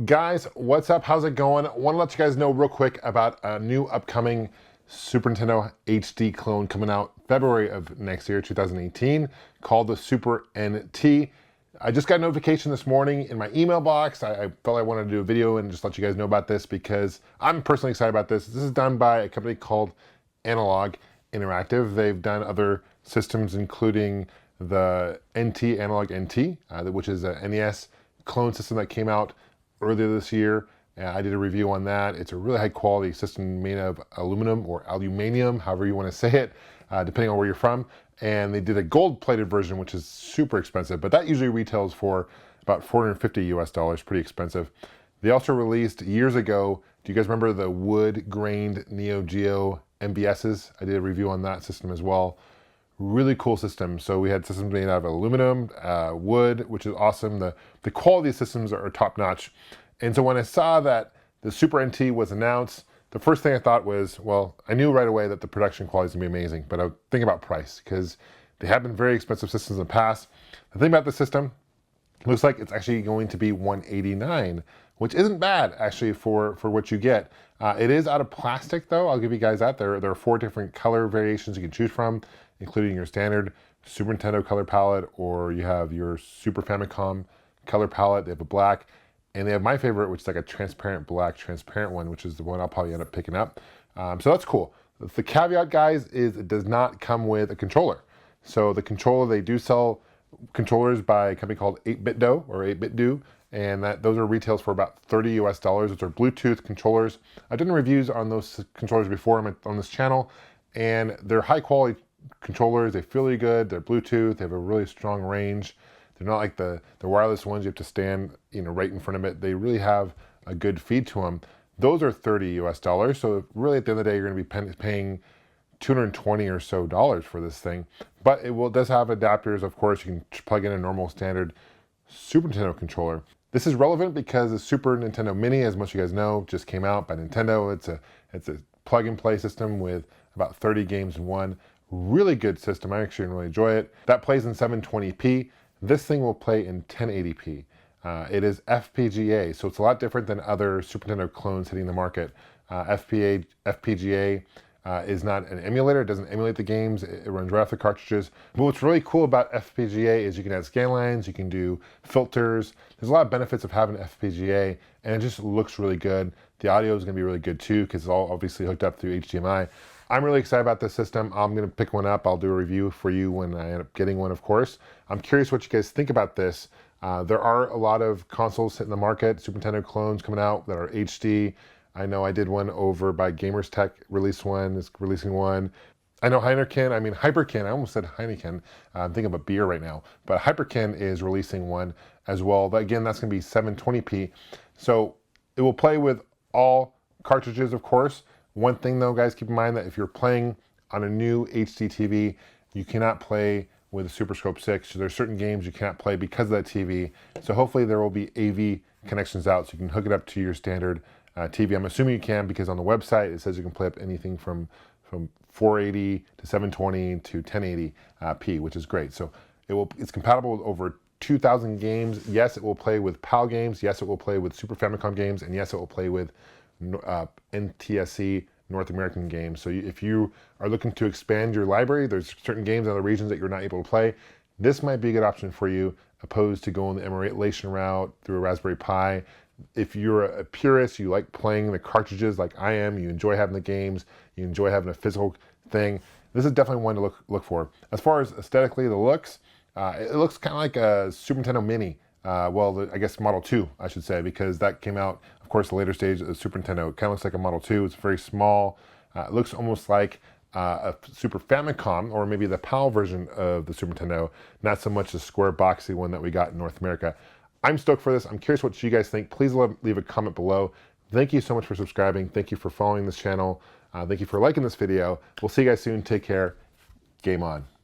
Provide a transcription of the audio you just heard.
Guys, what's up? How's it going? I want to let you guys know real quick about a new upcoming Super Nintendo HD clone coming out February of next year, 2018, called the Super NT. I just got a notification this morning in my email box. I felt I wanted to do a video and just let you guys know about this because I'm personally excited about this. This is done by a company called Analog Interactive. They've done other systems, including the NT, Analog NT, which is a NES clone system that came out earlier this year. I did a review on that. It's a really high quality system made of aluminum or aluminium, however you want to say it, depending on where you're from. And they did a gold plated version, which is super expensive, but that usually retails for about $450 US, pretty expensive. They also released years ago, do you guys remember the wood grained Neo Geo MBSs? I did a review on that system as well. Really cool system. So we had systems made out of aluminum, wood, which is awesome. The quality of systems are top notch. And so when I saw that the Super NT was announced, the first thing I thought was, well, I knew right away that the production quality is gonna be amazing, but I would think about price because they have been very expensive systems in the past. The thing about the system, looks like it's actually going to be $189, which isn't bad actually for what you get. It is out of plastic though, I'll give you guys that. There are 4 different color variations you can choose from, including your standard Super Nintendo color palette, or you have your Super Famicom color palette. They have a black, and they have my favorite, which is like a transparent black, transparent one, which is the one I'll probably end up picking up. So that's cool. The caveat, guys, is it does not come with a controller. So the controller, they do sell controllers by a company called 8BitDo or 8BitDo, and those are retails for about $30 US. Those are Bluetooth controllers. I've done reviews on those controllers before on this channel, and they're high quality controllers. They feel really good. They're Bluetooth. They have a really strong range. They're not like the wireless ones you have to stand, right in front of it. They really have a good feed to them. Those are $30 US. So really at the end of the day, you're going to be paying $220 or so for this thing. But it does have adapters. Of course, you can plug in a normal standard Super Nintendo controller. This is relevant because the Super Nintendo Mini, as most of you guys know, just came out by Nintendo. It's a plug and play system with about 30 games in one. Really good system. I actually really enjoy it. That plays in 720p. This thing will play in 1080p. It is FPGA, so it's a lot different than other Super Nintendo clones hitting the market. FPGA is not an emulator. It doesn't emulate the games. It runs right off the cartridges. But what's really cool about FPGA is you can add scan lines, you can do filters. There's a lot of benefits of having FPGA, and it just looks really good. The audio is going to be really good too because it's all obviously hooked up through HDMI. I'm really excited about this system. I'm going to pick one up. I'll do a review for you when I end up getting one, of course. I'm curious what you guys think about this. There are a lot of consoles hitting the market, Super Nintendo clones coming out that are HD. I know I did one over by Gamers released one, is releasing one. I know Hyperkin, I almost said Heineken. I'm thinking of a beer right now. But Hyperkin is releasing one as well. But again, that's going to be 720p. So it will play with all cartridges, of course. One thing though, guys, keep in mind that if you're playing on a new HD TV, you cannot play with a Super Scope 6. So there's certain games you can't play because of that TV. So hopefully there will be AV connections out so you can hook it up to your standard TV. I'm assuming you can because on the website it says you can play up anything from 480 to 720 to 1080p, which is great. So it's compatible with over 2,000 games. Yes, it will play with PAL games. Yes, it will play with Super Famicom games, and yes, it will play with NTSC North American games. So if you are looking to expand your library, there's certain games in other regions that you're not able to play. This might be a good option for you, opposed to going the emulation route through a Raspberry Pi. If you're a purist, you like playing the cartridges like I am, you enjoy having the games, you enjoy having a physical thing, this is definitely one to look for. As far as aesthetically, the looks, it looks kind of like a Super Nintendo Mini. I guess Model 2, I should say, because that came out, of course, the later stage of the Super Nintendo. It kind of looks like a Model 2. It's very small. It looks almost like a Super Famicom, or maybe the PAL version of the Super Nintendo, not so much the square boxy one that we got in North America. I'm stoked for this. I'm curious what you guys think. Please leave a comment below. Thank you so much for subscribing. Thank you for following this channel. Thank you for liking this video. We'll see you guys soon. Take care. Game on.